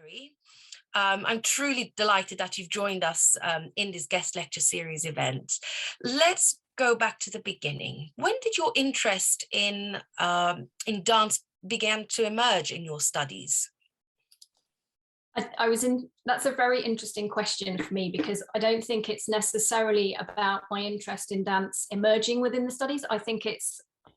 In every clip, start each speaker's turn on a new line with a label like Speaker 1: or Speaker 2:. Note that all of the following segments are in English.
Speaker 1: Kerry. I'm truly delighted that you've joined us in this guest lecture series event. Let's go back to the beginning. When did your interest in dance began to emerge in your studies?
Speaker 2: That's a very interesting question for me, because I don't think it's necessarily about my interest in dance emerging within the studies. I think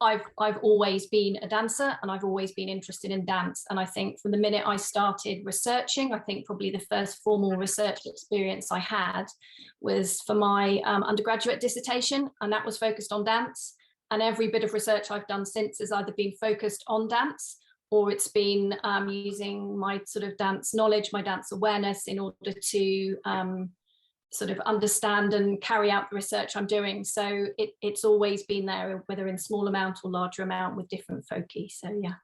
Speaker 2: I've always been a dancer and I've always been interested in dance. And I think from the minute I started researching, I think probably the first formal research experience I had was for my undergraduate dissertation, and that was focused on dance. And every bit of research I've done since has either been focused on dance, or it's been using my sort of dance knowledge, my dance awareness, in order to sort of understand and carry out the research I'm doing. So it's always been there, whether in small amount or larger amount, with different foci. So yeah.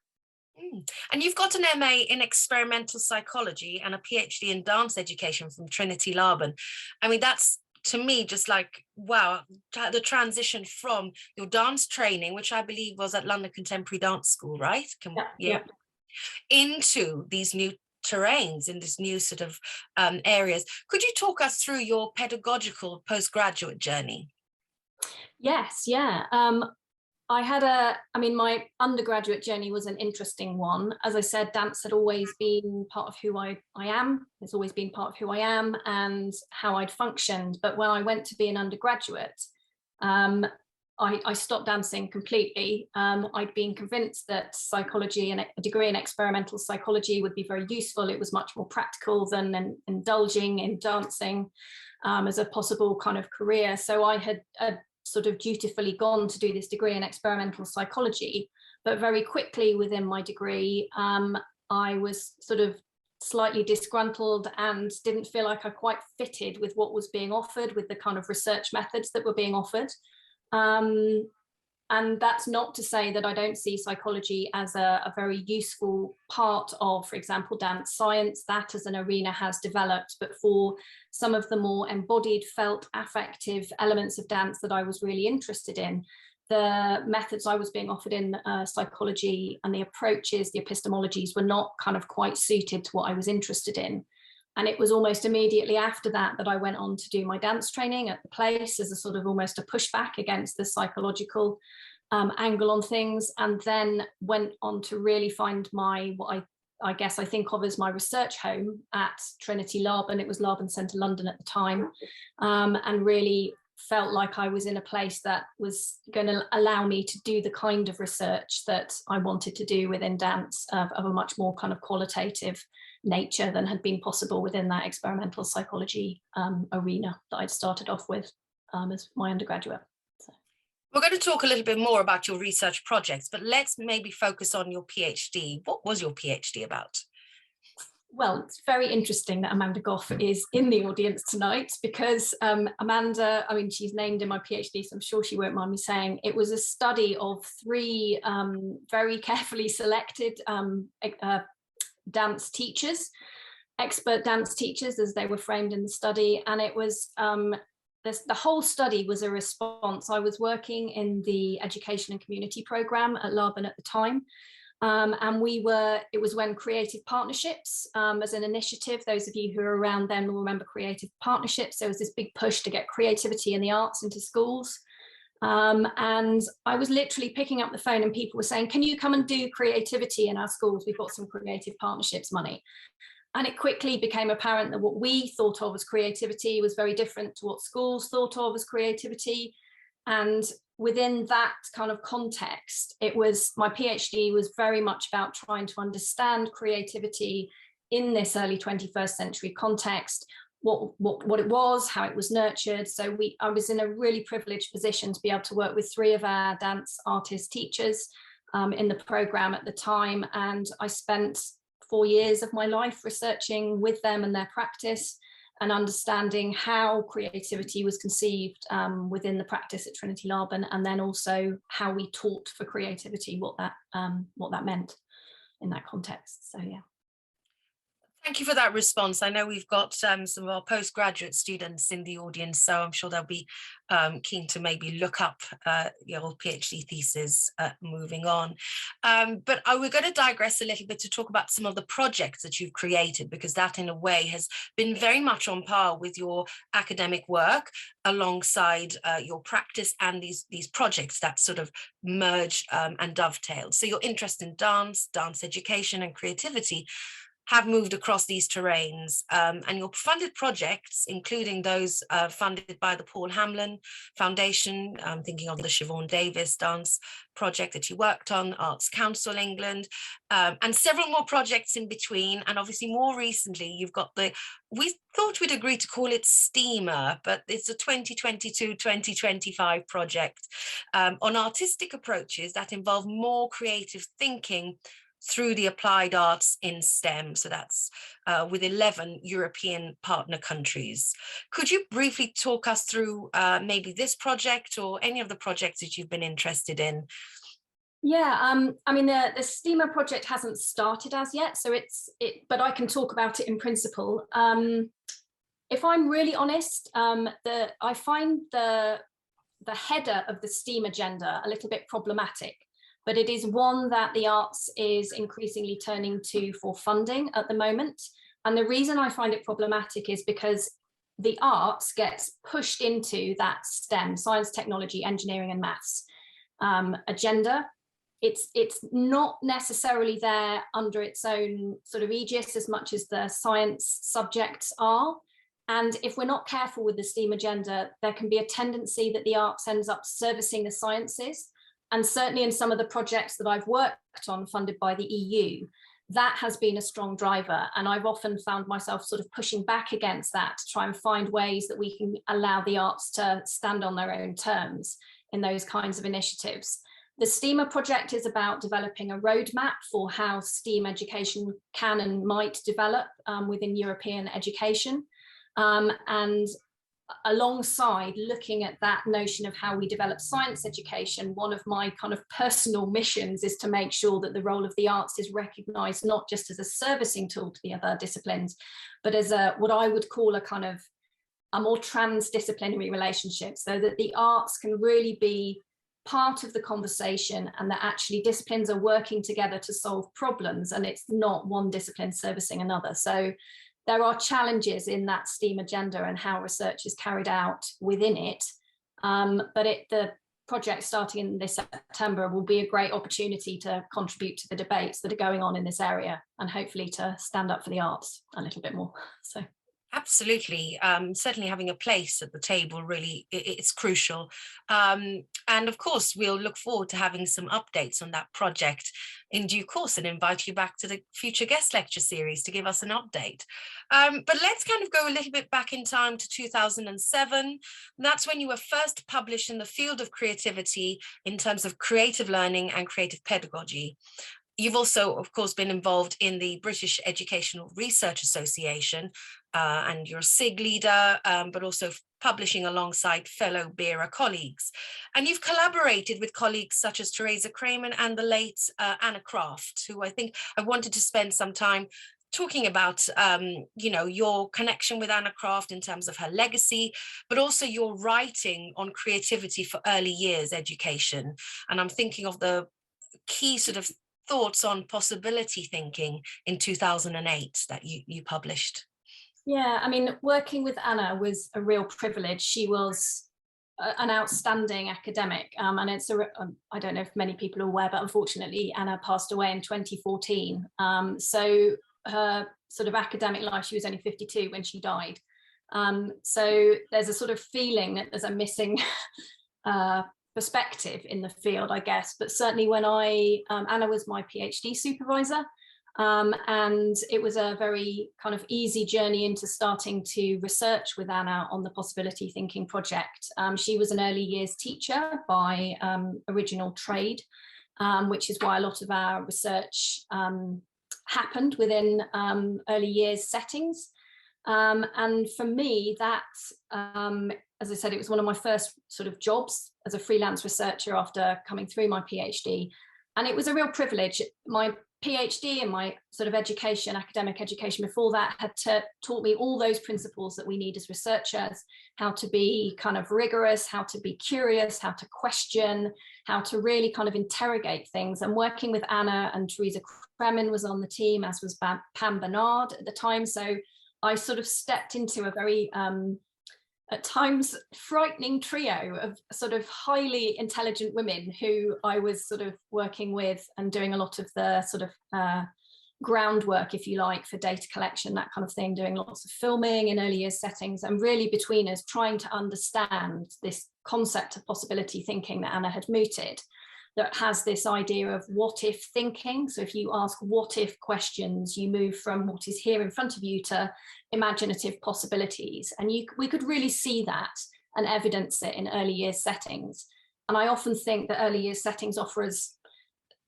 Speaker 1: And you've got an MA in experimental psychology and a PhD in dance education from Trinity Laban. I mean, that's, to me, just like, wow, the transition from your dance training, which I believe was at London Contemporary Dance School, right?
Speaker 2: Yeah.
Speaker 1: Into these new terrains, in this new sort of areas. Could you talk us through your pedagogical postgraduate journey?
Speaker 2: Yes, yeah. My undergraduate journey was an interesting one. As I said, dance had always been part of who I am. It's always been part of who I am and how I'd functioned. But when I went to be an undergraduate, I stopped dancing completely. I'd been convinced that psychology and a degree in experimental psychology would be very useful. It was much more practical than indulging in dancing as a possible kind of career. So I had sort of dutifully gone to do this degree in experimental psychology, but very quickly within my degree, I was sort of slightly disgruntled and didn't feel like I quite fitted with what was being offered, with the kind of research methods that were being offered. And that's not to say that I don't see psychology as a very useful part of, for example, dance science. That as an arena has developed, but for some of the more embodied, felt, affective elements of dance that I was really interested in, the methods I was being offered in psychology and the approaches, the epistemologies, were not kind of quite suited to what I was interested in. And it was almost immediately after that I went on to do my dance training at the place as a sort of almost a pushback against the psychological angle on things, and then went on to really find what I guess I think of as my research home at Trinity Laban. It was Laban Centre London at the time, and really felt like I was in a place that was going to allow me to do the kind of research that I wanted to do within dance, of a much more kind of qualitative nature than had been possible within that experimental psychology arena that I'd started off with as my undergraduate. So.
Speaker 1: We're going to talk a little bit more about your research projects, but let's maybe focus on your PhD. What was your PhD about?
Speaker 2: Well, it's very interesting that Amanda Goff is in the audience tonight, because Amanda, I mean, she's named in my PhD, so I'm sure she won't mind me saying, it was a study of 3 very carefully selected dance teachers, expert dance teachers as they were framed in the study. And it was, the whole study was a response. I was working in the education and community programme at Laban at the time. And it was when Creative Partnerships as an initiative, those of you who are around then will remember Creative Partnerships. There was this big push to get creativity in the arts into schools. And I was literally picking up the phone and people were saying, can you come and do creativity in our schools? We've got some Creative Partnerships money. And it quickly became apparent that what we thought of as creativity was very different to what schools thought of as creativity. And within that kind of context, my PhD was very much about trying to understand creativity in this early 21st century context, what it was, how it was nurtured. So I was in a really privileged position to be able to work with 3 of our dance artist teachers in the programme at the time. And I spent 4 years of my life researching with them and their practice and understanding how creativity was conceived within the practice at Trinity Laban, and then also how we taught for creativity, what that meant in that context. So yeah.
Speaker 1: Thank you for that response. I know we've got some of our postgraduate students in the audience, so I'm sure they'll be keen to maybe look up your PhD thesis moving on. But we're going to digress a little bit to talk about some of the projects that you've created, because that in a way has been very much on par with your academic work alongside your practice and these projects that sort of merge and dovetail. So your interest in dance education and creativity have moved across these terrains, and your funded projects, including those funded by the Paul Hamlin Foundation, thinking of the Siobhan Davis dance project that you worked on, Arts Council England, and several more projects in between. And obviously more recently, you've got we thought we'd agree to call it STEAMer, but it's a 2022-2025 project on artistic approaches that involve more creative thinking through the applied arts in STEM. So that's with 11 European partner countries. Could you briefly talk us through maybe this project or any of the projects that you've been interested in?
Speaker 2: Yeah, I mean, the STEAMer project hasn't started as yet, so but I can talk about it in principle. If I'm really honest, I find the header of the STEAM agenda a little bit problematic, but it is one that the arts is increasingly turning to for funding at the moment. And the reason I find it problematic is because the arts gets pushed into that STEM, science, technology, engineering, and maths agenda. It's not necessarily there under its own sort of aegis as much as the science subjects are. And if we're not careful with the STEAM agenda, there can be a tendency that the arts ends up servicing the sciences. And certainly in some of the projects that I've worked on funded by the EU, that has been a strong driver. And I've often found myself sort of pushing back against that to try and find ways that we can allow the arts to stand on their own terms in those kinds of initiatives. The STEAMer project is about developing a roadmap for how STEAM education can and might develop within European education. And alongside looking at that notion of how we develop science education, one of my kind of personal missions is to make sure that the role of the arts is recognised not just as a servicing tool to the other disciplines, but as what I would call a more transdisciplinary relationship, so that the arts can really be part of the conversation and that actually disciplines are working together to solve problems, and it's not one discipline servicing another. So there are challenges in that STEAM agenda and how research is carried out within it. But the project starting in this September will be a great opportunity to contribute to the debates that are going on in this area, and hopefully to stand up for the arts a little bit more. So.
Speaker 1: Absolutely. Certainly having a place at the table, really, it's crucial. And of course, we'll look forward to having some updates on that project in due course and invite you back to the future guest lecture series to give us an update. But let's kind of go a little bit back in time to 2007. That's when you were first published in the field of creativity in terms of creative learning and creative pedagogy. You've also, of course, been involved in the British Educational Research Association, and you're a SIG leader, but also publishing alongside fellow BERA colleagues. And you've collaborated with colleagues such as Teresa Kramer and the late Anna Kraft, who I think I wanted to spend some time talking about, your connection with Anna Kraft in terms of her legacy, but also your writing on creativity for early years education. And I'm thinking of the key sort of thoughts on possibility thinking in 2008 that you published.
Speaker 2: Yeah, I mean, working with Anna was a real privilege. She was an outstanding academic, and I don't know if many people are aware, but unfortunately Anna passed away in 2014. So her sort of academic life, she was only 52 when she died. So there's a sort of feeling that there's a missing perspective in the field, I guess. But certainly when Anna was my PhD supervisor, and it was a very kind of easy journey into starting to research with Anna on the possibility thinking project. She was an early years teacher by original trade, which is why a lot of our research happened within early years settings. And for me, that, as I said, it was one of my first sort of jobs as a freelance researcher after coming through my PhD. And it was a real privilege. My PhD and my sort of education, academic education before that, had taught me all those principles that we need as researchers: how to be kind of rigorous, how to be curious, how to question, how to really kind of interrogate things. And working with Anna and Teresa Kremen was on the team, as was Pam Bernard at the time. So I sort of stepped into a very, at times, frightening trio of sort of highly intelligent women who I was sort of working with and doing a lot of the sort of groundwork, if you like, for data collection, that kind of thing, doing lots of filming in early years settings, and really between us trying to understand this concept of possibility thinking that Anna had mooted, that has this idea of what if thinking. So if you ask what if questions, you move from what is here in front of you to imaginative possibilities. And we could really see that and evidence it in early years settings. And I often think that early years settings offer us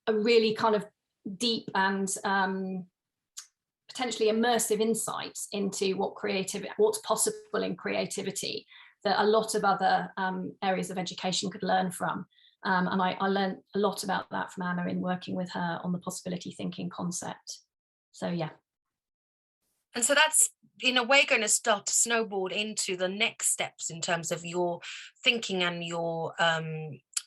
Speaker 2: a really kind of deep and potentially immersive insights into what's possible in creativity that a lot of other areas of education could learn from. And I learned a lot about that from Anna in working with her on the possibility thinking concept. So, yeah.
Speaker 1: And so that's, in a way, going to start to snowball into the next steps in terms of your thinking and your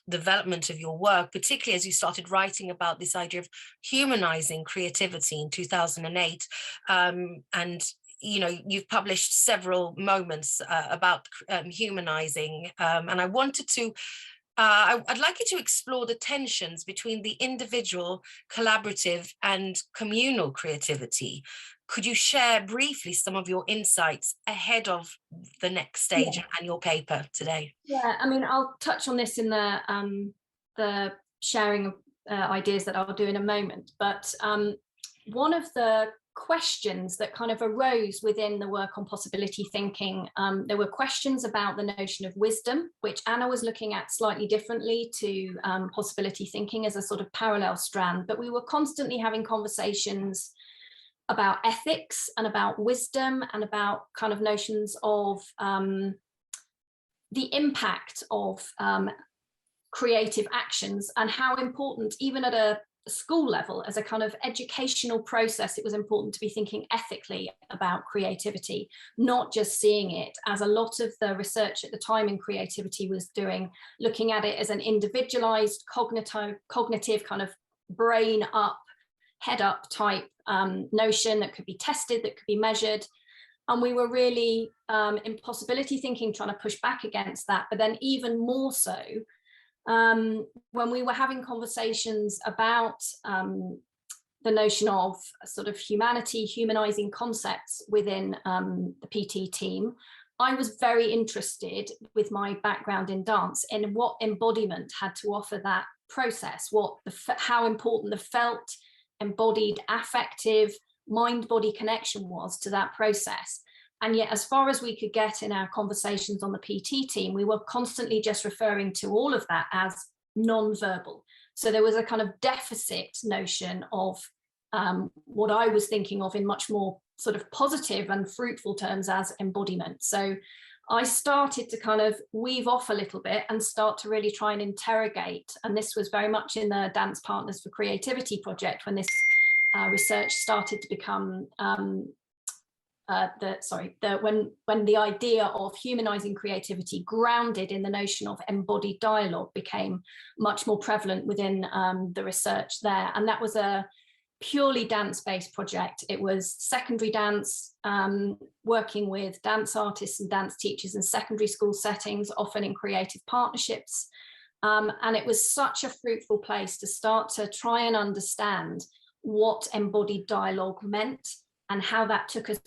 Speaker 1: development of your work, particularly as you started writing about this idea of humanizing creativity in 2008. And you know, you've published several moments about humanizing, and I wanted to I'd like you to explore the tensions between the individual, collaborative, and communal creativity. Could you share briefly some of your insights ahead of the next stage and your paper today?
Speaker 2: Yeah, I mean, I'll touch on this in the sharing of ideas that I'll do in a moment. But one of the questions that kind of arose within the work on possibility thinking, there were questions about the notion of wisdom, which Anna was looking at slightly differently to possibility thinking as a sort of parallel strand, but we were constantly having conversations about ethics and about wisdom and about kind of notions of the impact of creative actions, and how important, even at a school level, as a kind of educational process, it was important to be thinking ethically about creativity, not just seeing it as a lot of the research at the time in creativity was doing, looking at it as an individualized cognitive kind of brain up, head up type notion that could be tested, that could be measured. And we were really in possibility thinking trying to push back against that, but then even more so when we were having conversations about the notion of sort of humanizing concepts within the PT team, I was very interested, with my background in dance, in what embodiment had to offer that process, how important the felt, embodied, affective, mind-body connection was to that process. And yet, as far as we could get in our conversations on the PT team, we were constantly just referring to all of that as non-verbal. So there was a kind of deficit notion of what I was thinking of in much more sort of positive and fruitful terms as embodiment. So I started to kind of weave off a little bit and start to really try and interrogate. And this was very much in the Dance Partners for Creativity project, when this research started to become when the idea of humanizing creativity grounded in the notion of embodied dialogue became much more prevalent within the research there. And that was a purely dance-based project. It was secondary dance, working with dance artists and dance teachers in secondary school settings, often in creative partnerships. And it was such a fruitful place to start to try and understand what embodied dialogue meant, and how that took us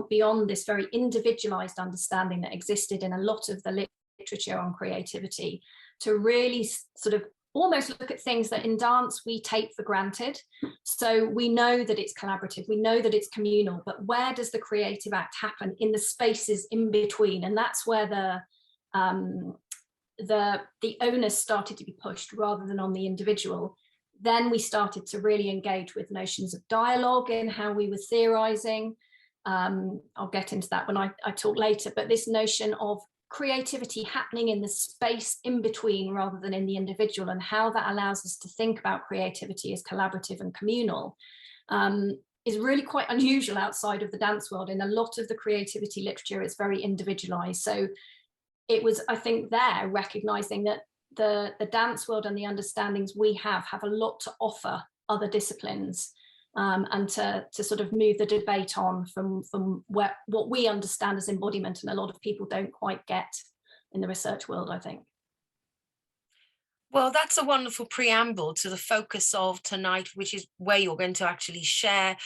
Speaker 2: beyond this very individualized understanding that existed in a lot of the literature on creativity, to really sort of almost look at things that in dance we take for granted. So we know that it's collaborative, we know that it's communal, but where does the creative act happen? In the spaces in between. And that's where the onus started to be pushed rather than on the individual. Then we started to really engage with notions of dialogue and how we were theorizing. I'll get into that when I talk later, but this notion of creativity happening in the space in between rather than in the individual, and how that allows us to think about creativity as collaborative and communal, is really quite unusual outside of the dance world. In a lot of the creativity literature, it's very individualized. So it was, I think, there recognizing that the dance world and the understandings we have a lot to offer other disciplines, and to sort of move the debate on from what we understand as embodiment, and a lot of people don't quite get in the research world, I think.
Speaker 1: Well, that's a wonderful preamble to the focus of tonight, which is where you're going to actually share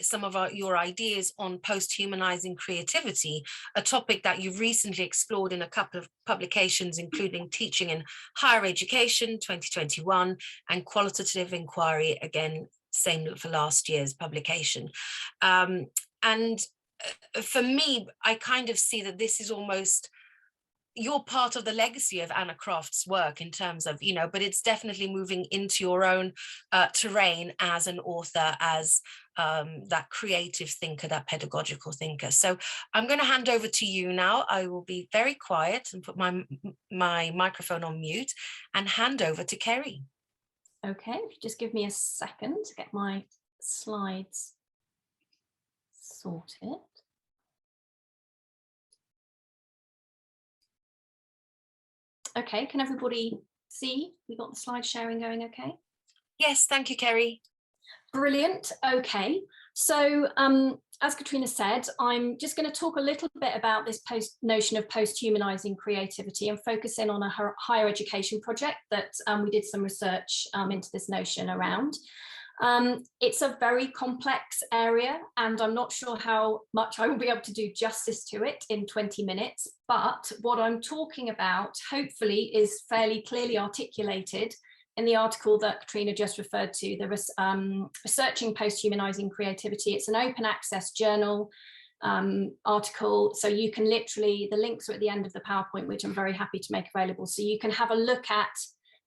Speaker 1: some of your ideas on post-humanizing creativity, a topic that you've recently explored in a couple of publications, including Teaching in Higher Education 2021 and Qualitative Inquiry, again, same for last year's publication. And for me, I kind of see that this is almost, you're part of the legacy of Anna Croft's work in terms of, you know, but it's definitely moving into your own terrain as an author, as that creative thinker, that pedagogical thinker. So I'm going to hand over to you now. I will be very quiet and put my microphone on mute and hand over to Kerry.
Speaker 2: Okay, if you just give me a second to get my slides sorted. Okay, can everybody see? We got the slide sharing going okay?
Speaker 1: Yes, thank you, Kerry.
Speaker 2: Brilliant. Okay, so as Kathrina said, I'm just going to talk a little bit about this notion of post-humanizing creativity and focus in on a higher education project that we did some research into this notion around. It's a very complex area, and I'm not sure how much I will be able to do justice to it in 20 minutes, but what I'm talking about hopefully is fairly clearly articulated in the article that Kathrina just referred to, the Researching Posthumanizing Creativity. It's an open access journal article, so you can literally, the links are at the end of the PowerPoint, which I'm very happy to make available, so you can have a look at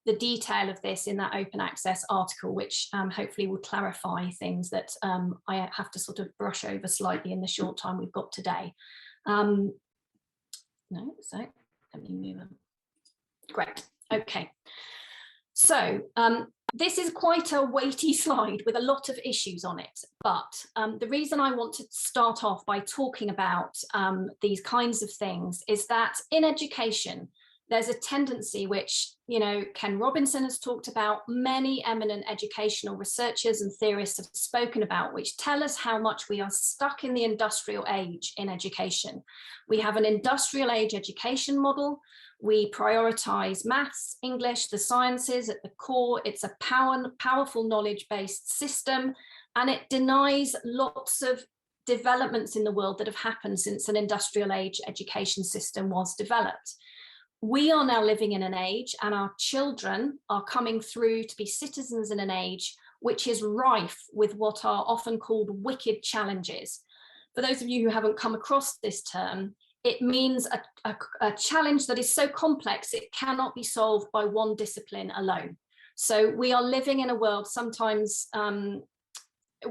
Speaker 2: the detail of this in that open access article, which hopefully will clarify things that I have to sort of brush over slightly in the short time we've got today. So let me move on. Great, okay. So this is quite a weighty slide with a lot of issues on it, but the reason I want to start off by talking about these kinds of things is that in education, there's a tendency which, you know, Ken Robinson has talked about, many eminent educational researchers and theorists have spoken about, which tell us how much we are stuck in the industrial age in education. We have an industrial age education model. We prioritize maths, English, the sciences at the core. It's a powerful knowledge-based system, and it denies lots of developments in the world that have happened since an industrial age education system was developed. We are now living in an age, and our children are coming through to be citizens in an age which is rife with what are often called wicked challenges. For those of you who haven't come across this term, it means a challenge that is so complex it cannot be solved by one discipline alone. So we are living in a world, sometimes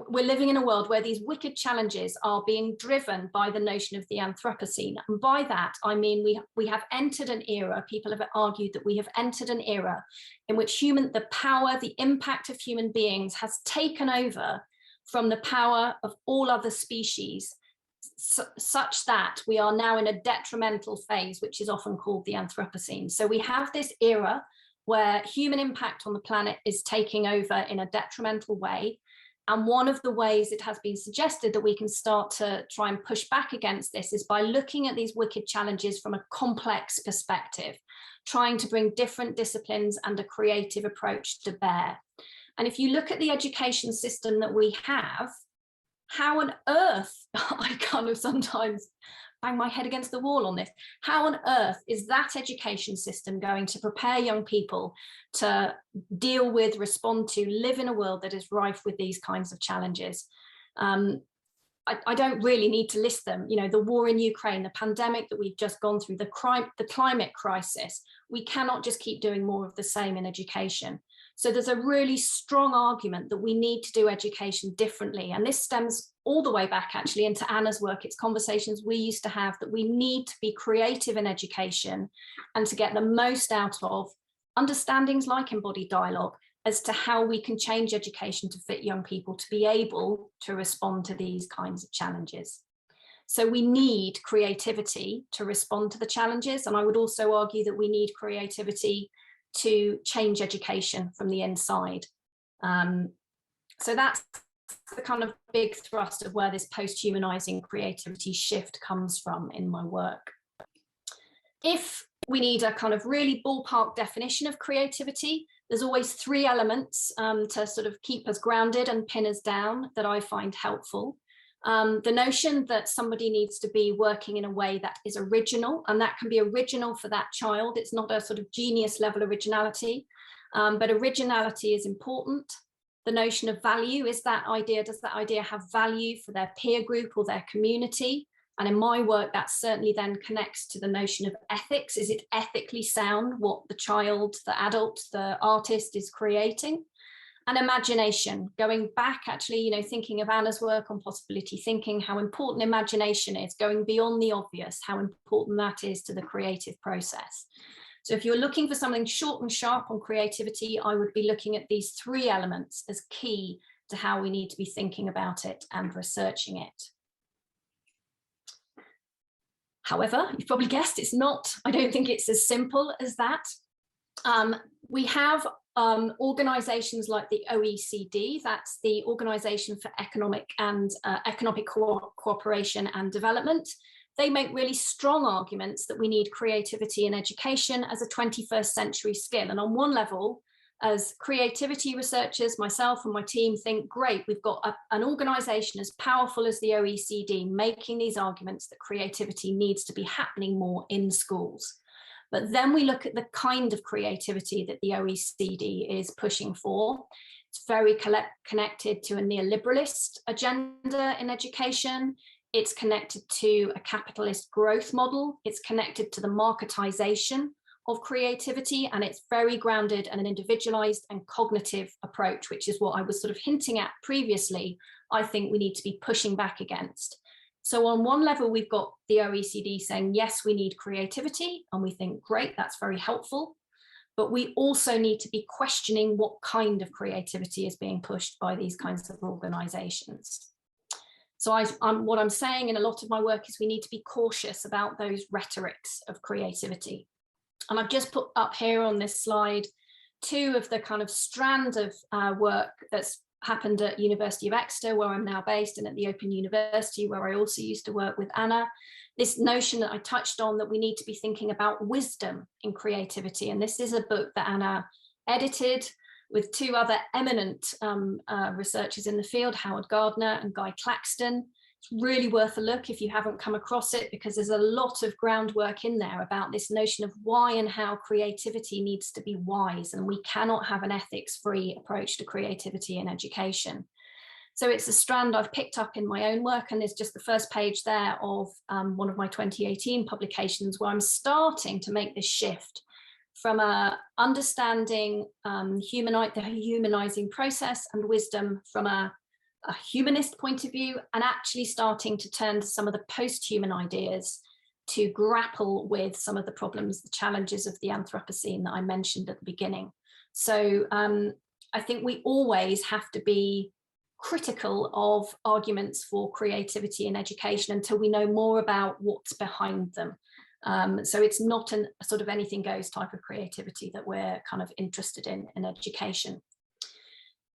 Speaker 2: we're living in a world where these wicked challenges are being driven by the notion of the Anthropocene. And by that, I mean we have entered an era, people have argued that we have entered an era in which the power, the impact of human beings has taken over from the power of all other species, such that we are now in a detrimental phase, which is often called the Anthropocene. So we have this era where human impact on the planet is taking over in a detrimental way. And one of the ways it has been suggested that we can start to try and push back against this is by looking at these wicked challenges from a complex perspective, trying to bring different disciplines and a creative approach to bear. And if you look at the education system that we have, how on earth, I kind of sometimes bang my head against the wall on this, how on earth is that education system going to prepare young people to deal with, respond to, live in a world that is rife with these kinds of challenges? I don't really need to list them. You know, the war in Ukraine, the pandemic that we've just gone through, the climate crisis. We cannot just keep doing more of the same in education. So there's a really strong argument that we need to do education differently. And this stems all the way back actually into Anna's work. It's conversations we used to have that we need to be creative in education and to get the most out of understandings like embodied dialogue as to how we can change education to fit young people to be able to respond to these kinds of challenges. So we need creativity to respond to the challenges. And I would also argue that we need creativity to change education from the inside. So that's the kind of big thrust of where this post-humanizing creativity shift comes from in my work. If we need a kind of really ballpark definition of creativity, there's always three elements to sort of keep us grounded and pin us down that I find helpful. The notion that somebody needs to be working in a way that is original, and that can be original for that child. It's not a sort of genius level originality, but originality is important. The notion of value is that idea, does that idea have value for their peer group or their community? And in my work, that certainly then connects to the notion of ethics. Is it ethically sound what the child, the adult, the artist is creating? And imagination, going back actually, you know, thinking of Anna's work on possibility thinking, how important imagination is, going beyond the obvious, how important that is to the creative process. So if you're looking for something short and sharp on creativity, I would be looking at these three elements as key to how we need to be thinking about it and researching it. However, you've probably guessed it's not, I don't think it's as simple as that. We have organizations like the OECD, that's the Organization for Economic Cooperation and Development. They make really strong arguments that we need creativity in education as a 21st century skill. And on one level, as creativity researchers, myself and my team think, great, we've got an organization as powerful as the OECD making these arguments that creativity needs to be happening more in schools. But then we look at the kind of creativity that the OECD is pushing for. It's very connected to a neoliberalist agenda in education. It's connected to a capitalist growth model. It's connected to the marketization of creativity, and it's very grounded in an individualized and cognitive approach, which is what I was sort of hinting at previously. I think we need to be pushing back against. So on one level, we've got the OECD saying, yes, we need creativity, and we think, great, that's very helpful. But we also need to be questioning what kind of creativity is being pushed by these kinds of organizations. So what I'm saying in a lot of my work is we need to be cautious about those rhetorics of creativity. And I've just put up here on this slide two of the kind of strands of work that's happened at University of Exeter, where I'm now based, and at the Open University, where I also used to work with Anna. This notion that I touched on, that we need to be thinking about wisdom in creativity. And this is a book that Anna edited with two other eminent researchers in the field, Howard Gardner and Guy Claxton. It's really worth a look if you haven't come across it, because there's a lot of groundwork in there about this notion of why and how creativity needs to be wise, and we cannot have an ethics-free approach to creativity in education. So it's a strand I've picked up in my own work, and there's just the first page there of one of my 2018 publications, where I'm starting to make this shift from understanding the humanizing process and wisdom from a humanist point of view, and actually starting to turn to some of the post-human ideas to grapple with some of the problems, the challenges of the Anthropocene that I mentioned at the beginning. So I think we always have to be critical of arguments for creativity in education until we know more about what's behind them. So it's not a sort of anything goes type of creativity that we're kind of interested in education.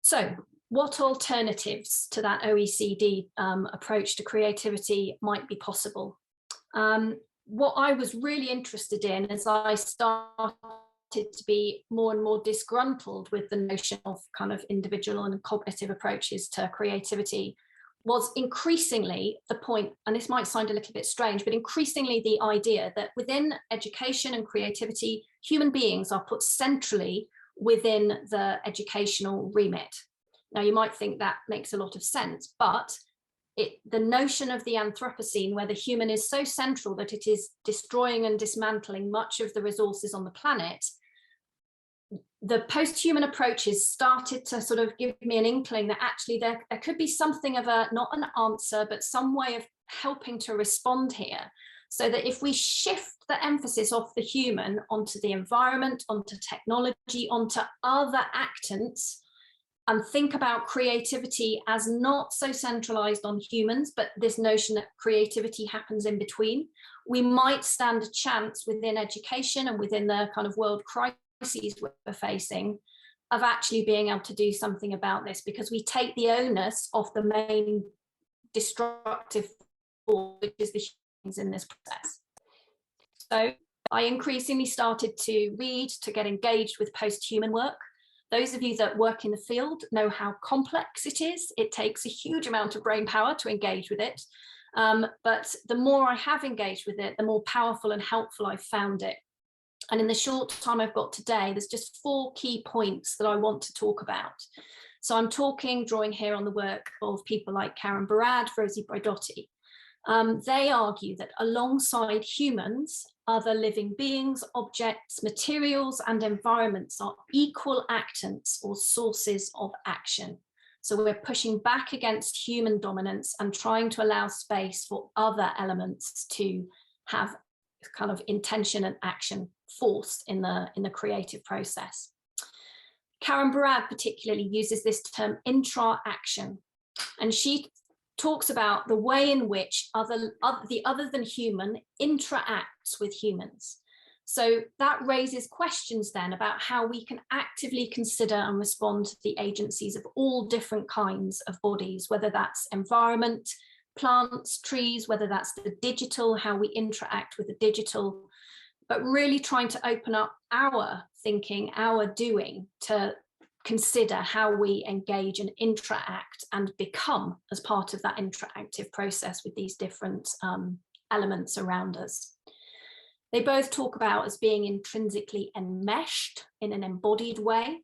Speaker 2: So what alternatives to that OECD approach to creativity might be possible? What I was really interested in as I started to be more and more disgruntled with the notion of kind of individual and cognitive approaches to creativity was increasingly the point, and this might sound a little bit strange, but increasingly the idea that within education and creativity, human beings are put centrally within the educational remit. Now, you might think that makes a lot of sense, but the notion of the Anthropocene, where the human is so central that it is destroying and dismantling much of the resources on the planet, the post-human approaches started to sort of give me an inkling that actually there could be something of a, not an answer, but some way of helping to respond here. So that if we shift the emphasis off the human onto the environment, onto technology, onto other actants, and think about creativity as not so centralized on humans, but this notion that creativity happens in between, we might stand a chance within education and within the kind of world crises we're facing of actually being able to do something about this, because we take the onus off the main destructive force, which is the humans in this process. So I increasingly started to read, to get engaged with post-human work. Those of you that work in the field know how complex it is. It takes a huge amount of brain power to engage with it. But the more I have engaged with it, the more powerful and helpful I've found it. And in the short time I've got today, there's just 4 key points that I want to talk about. So I'm drawing here on the work of people like Karen Barad, Rosie Braidotti. They argue that alongside humans, other living beings, objects, materials, and environments are equal actants or sources of action. So we're pushing back against human dominance and trying to allow space for other elements to have kind of intention and action forced in the creative process. Karen Barad particularly uses this term intra-action, and she talks about the way in which the other than human interacts with humans. So that raises questions then about how we can actively consider and respond to the agencies of all different kinds of bodies, whether that's environment, plants, trees, whether that's the digital, how we interact with the digital, but really trying to open up our thinking, our doing, to consider how we engage and interact and become as part of that interactive process with these different elements around us. They both talk about as being intrinsically enmeshed in an embodied way.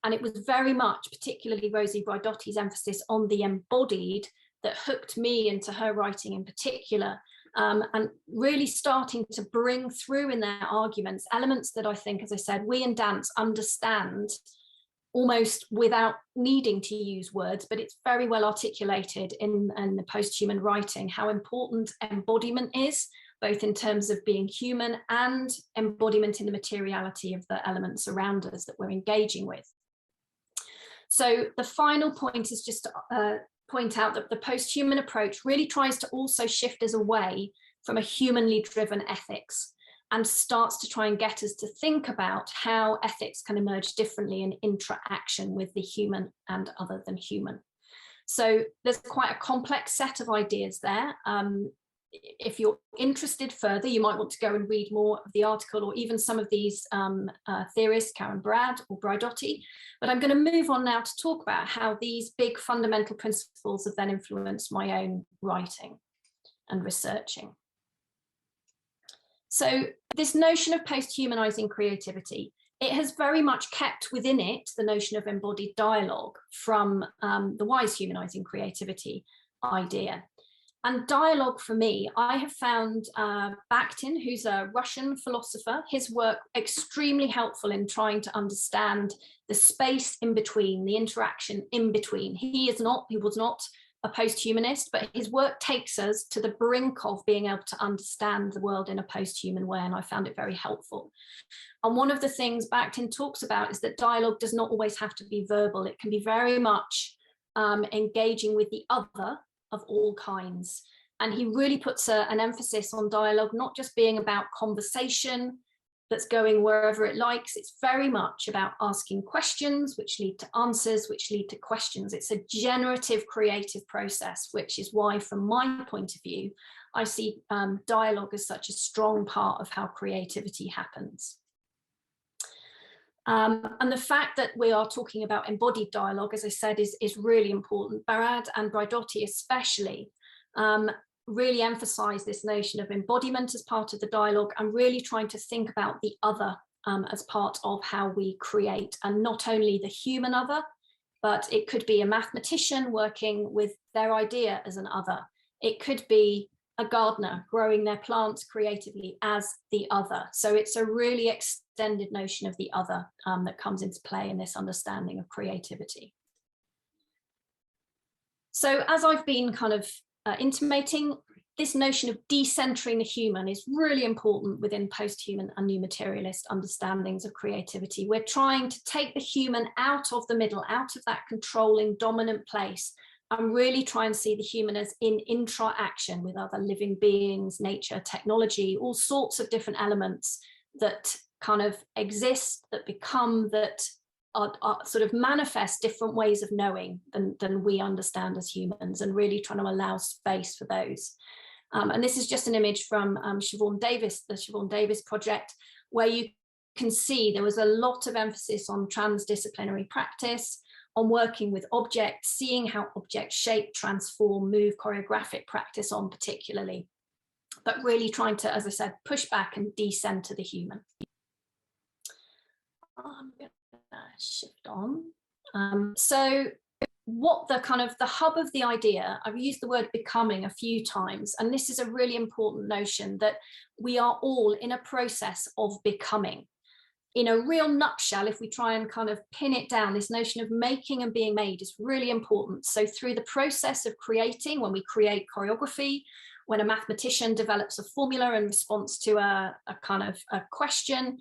Speaker 2: And it was very much, particularly Rosie Braidotti's emphasis on the embodied, that hooked me into her writing in particular, and really starting to bring through in their arguments elements that I think, as I said, we in dance understand almost without needing to use words, but it's very well articulated in the post-human writing, how important embodiment is, both in terms of being human and embodiment in the materiality of the elements around us that we're engaging with. So the final point is just to point out that the post-human approach really tries to also shift us away from a humanly driven ethics, and starts to try and get us to think about how ethics can emerge differently in interaction with the human and other than human. So there's quite a complex set of ideas there. If you're interested further, you might want to go and read more of the article, or even some of these theorists, Karen Barad or Braidotti. But I'm going to move on now to talk about how these big fundamental principles have then influenced my own writing and researching. So this notion of post-humanizing creativity, it has very much kept within it the notion of embodied dialogue from the wise humanizing creativity idea. And dialogue for me, I have found Bakhtin, who's a Russian philosopher, his work extremely helpful in trying to understand the space in between, the interaction in between. He was not a post-humanist, but his work takes us to the brink of being able to understand the world in a post-human way, and I found it very helpful. And one of the things Bakhtin talks about is that dialogue does not always have to be verbal. It can be very much engaging with the other of all kinds. And he really puts an emphasis on dialogue, not just being about conversation that's going wherever it likes. It's very much about asking questions, which lead to answers, which lead to questions. It's a generative creative process, which is why, from my point of view, I see dialogue as such a strong part of how creativity happens. And the fact that we are talking about embodied dialogue, as I said, is really important. Barad and Braidotti especially really emphasize this notion of embodiment as part of the dialogue, and really trying to think about the other as part of how we create, and not only the human other, but it could be a mathematician working with their idea as an other. It could be a gardener growing their plants creatively as the other. So it's a really extended notion of the other that comes into play in this understanding of creativity. So as I've been kind of intimating, this notion of decentering the human is really important within post-human and new materialist understandings of creativity. We're trying to take the human out of the middle, out of that controlling, dominant place, and really try and see the human as in interaction with other living beings, nature, technology, all sorts of different elements that kind of exist, that become, that are sort of manifest different ways of knowing than we understand as humans, and really trying to allow space for those. And this is just an image from Siobhan Davis, the Siobhan Davis project, where you can see there was a lot of emphasis on transdisciplinary practice, on working with objects, seeing how objects shape, transform, move, choreographic practice on particularly, but really trying to, as I said, push back and decenter the human. I'm going to shift on. So what the kind of the hub of the idea, I've used the word becoming a few times, and this is a really important notion, that we are all in a process of becoming. In a real nutshell, if we try and kind of pin it down, this notion of making and being made is really important. So through the process of creating, when we create choreography, when a mathematician develops a formula in response to a kind of a question,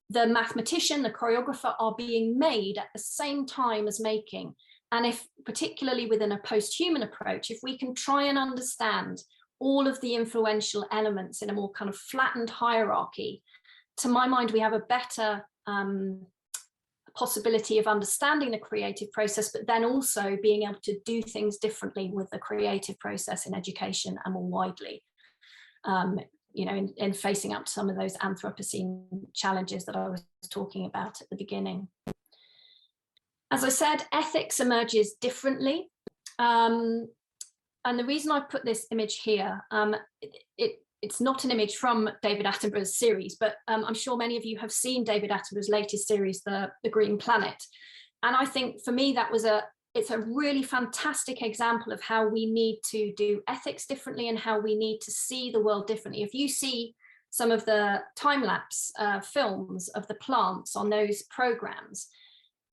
Speaker 2: the mathematician, the choreographer are being made at the same time as making. And if, particularly within a post-human approach, if we can try and understand all of the influential elements in a more kind of flattened hierarchy, to my mind, we have a better possibility of understanding the creative process, but then also being able to do things differently with the creative process in education and more widely, you know, in facing up to some of those Anthropocene challenges that I was talking about at the beginning. As I said, ethics emerges differently. And the reason I put this image here, it's not an image from David Attenborough's series, but I'm sure many of you have seen David Attenborough's latest series, The Green Planet. And I think for me, it's a really fantastic example of how we need to do ethics differently and how we need to see the world differently. If you see some of the time-lapse films of the plants on those programs,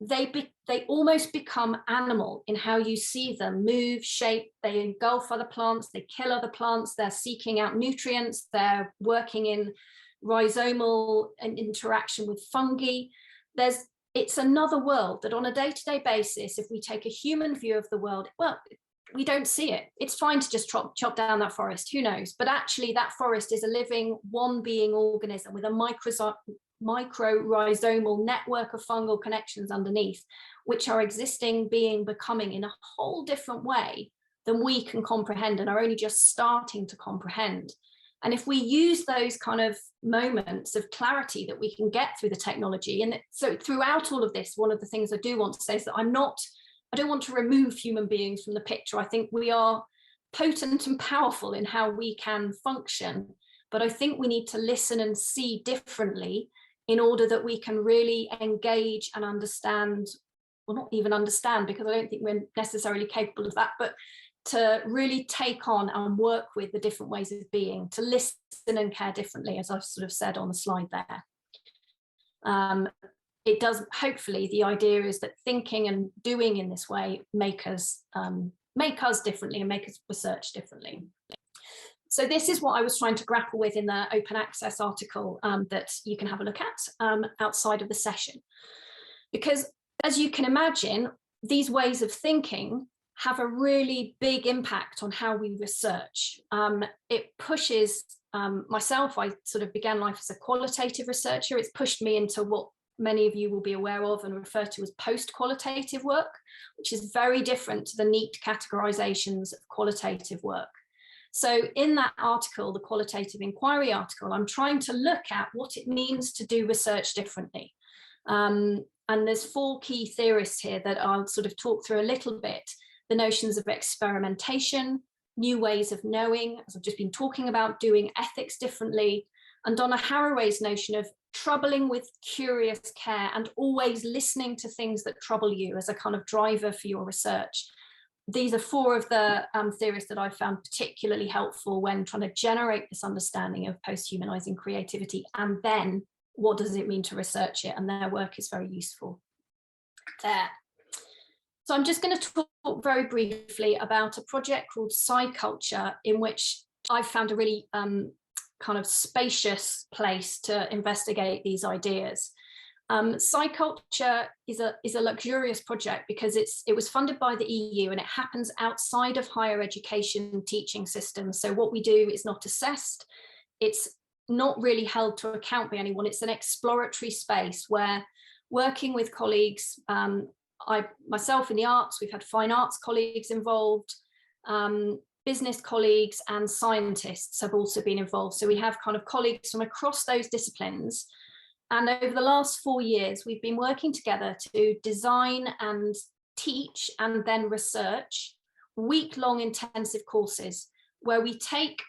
Speaker 2: they almost become animal in how you see them move, shape, they engulf other plants, they kill other plants, they're seeking out nutrients, they're working in rhizomal interaction with fungi. It's another world that on a day-to-day basis, if we take a human view of the world, well, we don't see it. It's fine to just chop down that forest, who knows? But actually that forest is a living, one being organism with a micro-rhizomal network of fungal connections underneath, which are existing, being, becoming in a whole different way than we can comprehend and are only just starting to comprehend. And if we use those kind of moments of clarity that we can get through the technology, and so throughout all of this, one of the things I do want to say is that I don't want to remove human beings from the picture. I think we are potent and powerful in how we can function, but I think we need to listen and see differently in order that we can really engage and understand, well, not even understand, because I don't think we're necessarily capable of that, but to really take on and work with the different ways of being, to listen and care differently, as I've sort of said on the slide there. It does, hopefully, the idea is that thinking and doing in this way make us differently and make us research differently. So this is what I was trying to grapple with in the open access article that you can have a look at outside of the session. Because as you can imagine, these ways of thinking have a really big impact on how we research. It pushes myself, I sort of began life as a qualitative researcher. It's pushed me into what many of you will be aware of and refer to as post-qualitative work, which is very different to the neat categorizations of qualitative work. So in that article, the qualitative inquiry article, I'm trying to look at what it means to do research differently. And there's 4 key theorists here that I'll sort of talk through a little bit. The notions of experimentation, new ways of knowing, as I've just been talking about, doing ethics differently, and Donna Haraway's notion of troubling with curious care and always listening to things that trouble you as a kind of driver for your research. these are four of the theories that I found particularly helpful when trying to generate this understanding of post-humanizing creativity, and then what does it mean to research it, and their work is very useful there. So I'm just going to talk very briefly about a project called Psyculture, in which I've found a really kind of spacious place to investigate these ideas. Psyculture is a luxurious project because it was funded by the EU, and it happens outside of higher education teaching systems. So what we do is not assessed. It's not really held to account by anyone. It's an exploratory space where, working with colleagues, myself in the arts, we've had fine arts colleagues involved, business colleagues and scientists have also been involved. So we have kind of colleagues from across those disciplines. And over the last 4 years, we've been working together to design and teach and then research week-long intensive courses where we take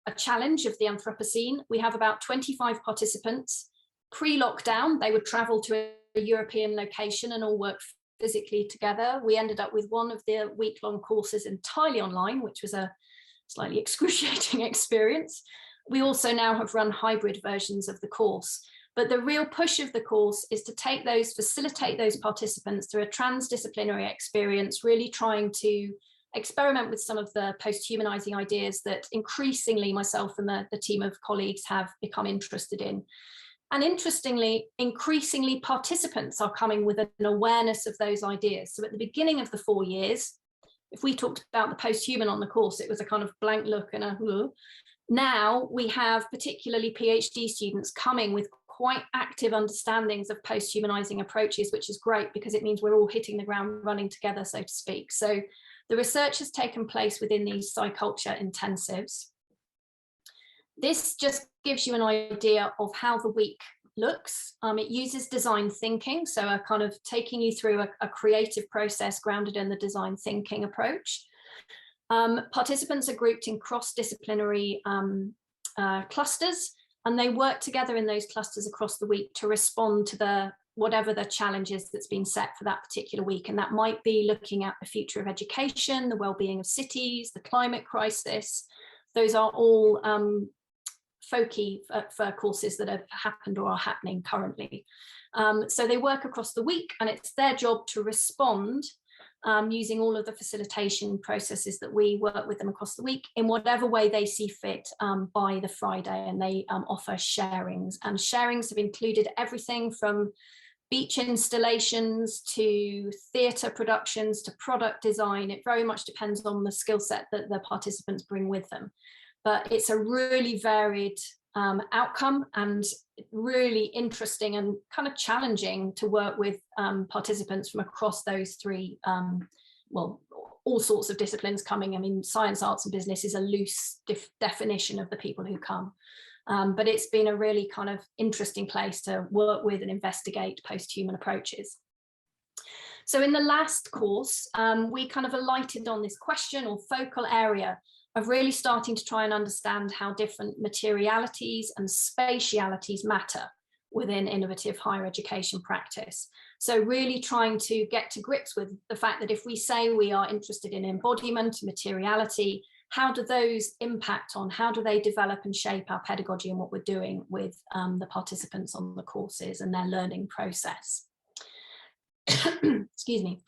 Speaker 2: a challenge of the Anthropocene. We have about 25 participants. Pre-lockdown, they would travel to a European location and all work physically together. We ended up with one of the week-long courses entirely online, which was a slightly excruciating experience. We also now have run hybrid versions of the course. But the real push of the course is to facilitate those participants through a transdisciplinary experience, really trying to experiment with some of the post-humanizing ideas that increasingly myself and the team of colleagues have become interested in. And interestingly, increasingly participants are coming with an awareness of those ideas. So at the beginning of the 4 years, if we talked about the post-human on the course, it was a kind of blank look and a now we have particularly PhD students coming with quite active understandings of post-humanizing approaches, which is great because it means we're all hitting the ground running together, so to speak. So the research has taken place within these Psyculture intensives. This just gives you an idea of how the week looks. It uses design thinking, so a kind of taking you through a creative process grounded in the design thinking approach. Participants are grouped in cross-disciplinary clusters, and they work together in those clusters across the week to respond to whatever the challenge is that's been set for that particular week. And that might be looking at the future of education, the well-being of cities, the climate crisis. Those are all foci for courses that have happened or are happening currently. So they work across the week, and it's their job to respond using all of the facilitation processes that we work with them across the week in whatever way they see fit by the Friday. And they offer sharings, and sharings have included everything from beach installations to theatre productions to product design. It very much depends on the skill set that the participants bring with them. But it's a really varied outcome, and really interesting and kind of challenging to work with participants from across those three, well, all sorts of disciplines coming. I mean, science, arts and business is a loose definition of the people who come. But it's been a really kind of interesting place to work with and investigate post-human approaches. So in the last course, we kind of alighted on this question or focal area of really starting to try and understand how different materialities and spatialities matter within innovative higher education practice. So really trying to get to grips with the fact that if we say we are interested in embodiment, materiality, how do those impact on, how do they develop and shape our pedagogy and what we're doing with the participants on the courses and their learning process? Excuse me.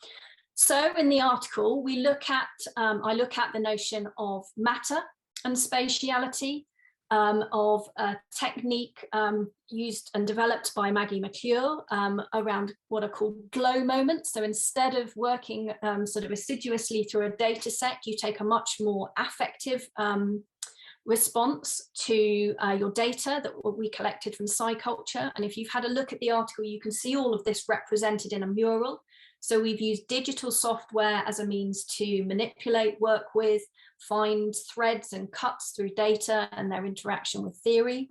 Speaker 2: So in the article, we look at, I look at the notion of matter and spatiality, of a technique used and developed by Maggie McClure around what are called glow moments. So instead of working sort of assiduously through a data set, you take a much more affective response to your data that we collected from Psyculture. And if you've had a look at the article, you can see all of this represented in a mural. So we've used digital software as a means to manipulate, work with, find threads and cuts through data and their interaction with theory.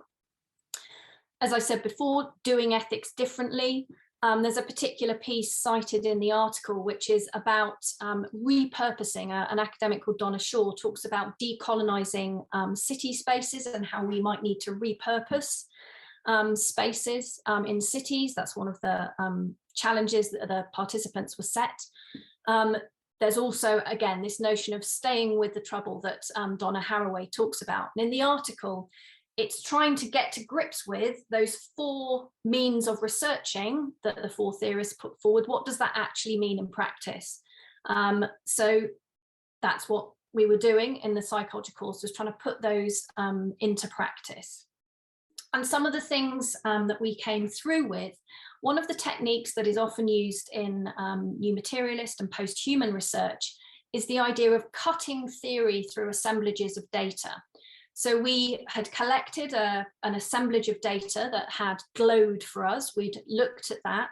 Speaker 2: As I said before, doing ethics differently. There's a particular piece cited in the article, which is about repurposing. An academic called Donna Shaw talks about decolonizing city spaces and how we might need to repurpose spaces in cities. That's one of the challenges that the participants were set. there's also, again, this notion of staying with the trouble that Donna Haraway talks about. And in the article, it's trying to get to grips with those 4 means of researching that the 4 theorists put forward. What does that actually mean in practice? So that's what we were doing in the psychology course, was trying to put those into practice. And some of the things that we came through with, one of the techniques that is often used in new materialist and post-human research is the idea of cutting theory through assemblages of data. So we had collected an assemblage of data that had glowed for us. We'd looked at that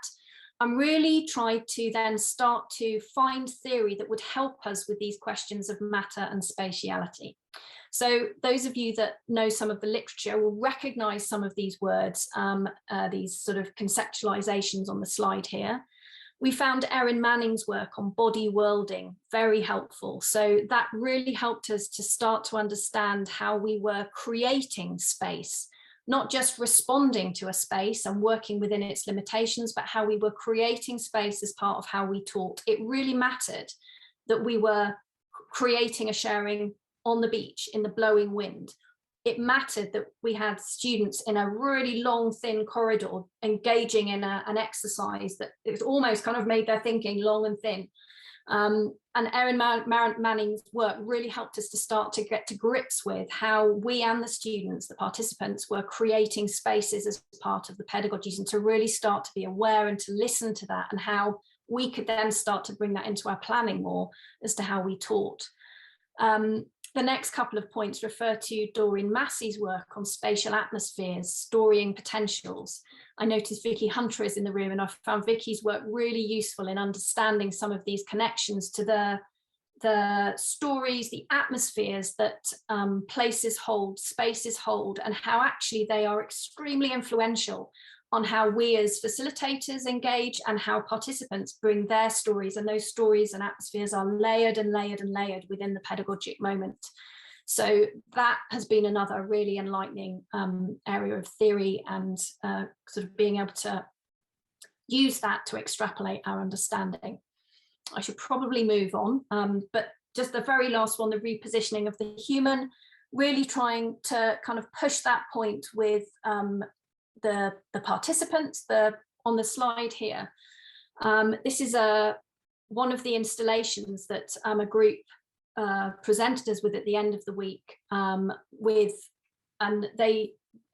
Speaker 2: and really tried to then start to find theory that would help us with these questions of matter and spatiality. So those of you that know some of the literature will recognize some of these words, these sort of conceptualizations on the slide here. We found Erin Manning's work on body worlding very helpful. So that really helped us to start to understand how we were creating space, not just responding to a space and working within its limitations, but how we were creating space as part of how we taught. It really mattered that we were creating a sharing on the beach in the blowing wind. It mattered that we had students in a really long, thin corridor engaging in an exercise that it almost kind of made their thinking long and thin. And Erin Manning's work really helped us to start to get to grips with how we and the students, the participants, were creating spaces as part of the pedagogies, and to really start to be aware and to listen to that, and how we could then start to bring that into our planning more as to how we taught. The next couple of points refer to Doreen Massey's work on spatial atmospheres, storying potentials. I noticed Vicky Hunter is in the room, and I found Vicky's work really useful in understanding some of these connections to the stories, the atmospheres that places hold, spaces hold, and how actually they are extremely influential on how we as facilitators engage and how participants bring their stories, and those stories and atmospheres are layered and layered and layered within the pedagogic moment. So that has been another really enlightening area of theory, and sort of being able to use that to extrapolate our understanding. I should probably move on, but just the very last one, the repositioning of the human, really trying to kind of push that point with the participants. On the slide here, this is one of the installations that a group presented us with at the end of the week,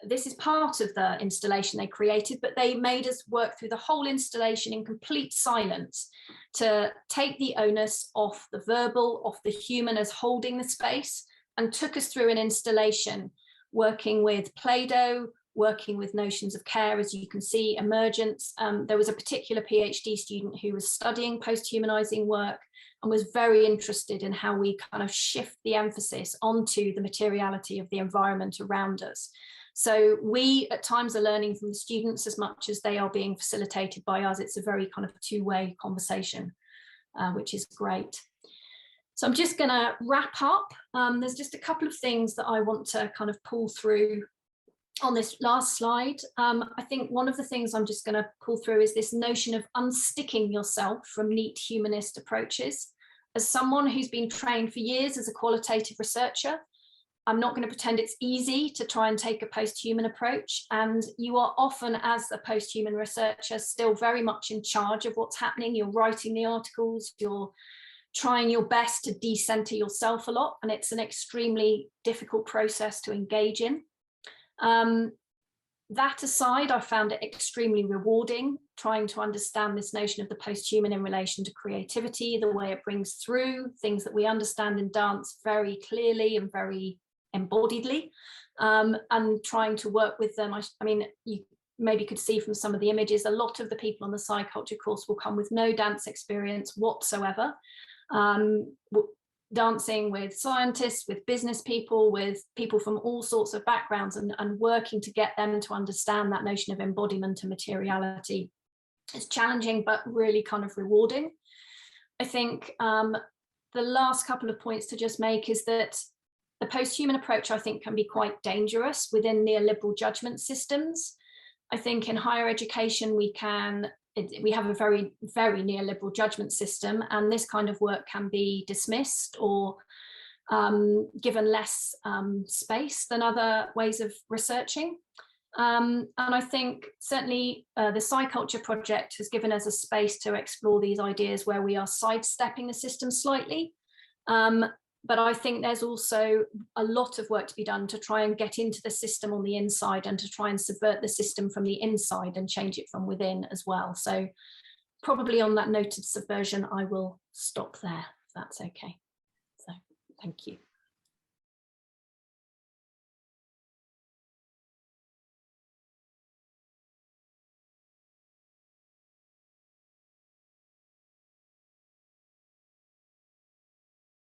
Speaker 2: this is part of the installation they created, but they made us work through the whole installation in complete silence to take the onus off the verbal, off the human as holding the space, and took us through an installation working with Play-Doh, working with notions of care, as you can see, emergence. There was a particular PhD student who was studying post-humanizing work and was very interested in how we kind of shift the emphasis onto the materiality of the environment around us. So we at times are learning from the students as much as they are being facilitated by us. It's a very kind of two-way conversation, which is great. So I'm just going to wrap up. There's just a couple of things that I want to kind of pull through on this last slide. I think one of the things I'm just going to pull through is this notion of unsticking yourself from neat humanist approaches. As someone who's been trained for years as a qualitative researcher, I'm not going to pretend it's easy to try and take a post-human approach, and you are often, as a post-human researcher, still very much in charge of what's happening. You're writing the articles, you're trying your best to decenter yourself a lot, and it's an extremely difficult process to engage in. That aside, I found it extremely rewarding trying to understand this notion of the post-human in relation to creativity, the way it brings through things that we understand in dance very clearly and very embodiedly, and trying to work with them. I mean, you maybe could see from some of the images, a lot of the people on the psychology course will come with no dance experience whatsoever. Dancing with scientists, with business people, with people from all sorts of backgrounds, and working to get them to understand that notion of embodiment and materiality. It's challenging, but really kind of rewarding. I think the last couple of points to just make is that the post-human approach, I think, can be quite dangerous within neoliberal judgment systems. I think in higher education, we can we have a very, very neoliberal judgment system, and this kind of work can be dismissed or given less space than other ways of researching. And I think certainly the SciCulture project has given us a space to explore these ideas where we are sidestepping the system slightly. But I think there's also a lot of work to be done to try and get into the system on the inside and to try and subvert the system from the inside and change it from within as well. So probably on that note of subversion, I will stop there, if that's okay. So thank you.